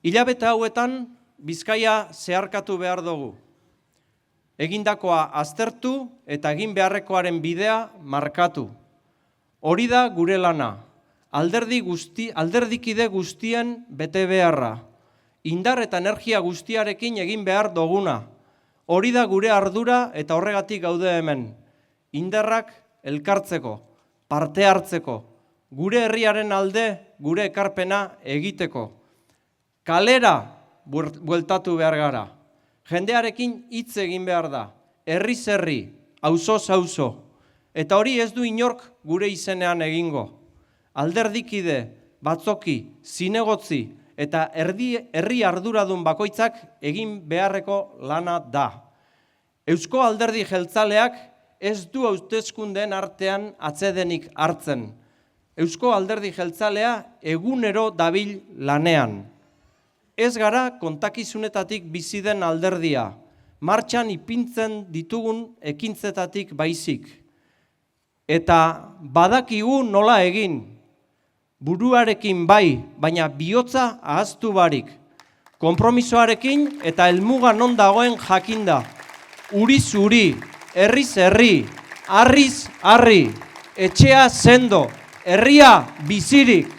Hilabete hauetan Bizkaia zeharkatu behar dugu. Egindakoa aztertu eta egin beharrekoaren bidea markatu. Hori da gure lana, alderdikide guztien bete beharra. Indar eta energia guztiarekin egin behar duguna. Hori da gure ardura eta horregatik gaude hemen. Indarrak elkartzeko, parte hartzeko, gure herriaren alde, gure ekarpena egiteko. Kalera bueltatu behar gara. Jendearekin hitz egin behar da. Herriz herri, auzoz auzo. Eta hori ez du inork gure izenean egingo. Alderdikide, batzoki, zinegotzi eta herri arduradun bakoitzak egin beharreko lana da. Eusko Alderdi Jeltzaleak ez du hauteskundeen artean atsedenik hartzen. Eusko Alderdi Jeltzalea egunero dabil lanean. Ez gara kontakizunetatik bizi den alderdia, martxan ipintzen ditugun ekintzetatik baizik. Eta badakigu nola egin, buruarekin bai, baina bihotza ahaztu barik. Konpromisoarekin eta helmuga non dagoen jakinda. Uriz uri, herriz herri, harriz harri, etxea sendo, herria bizirik.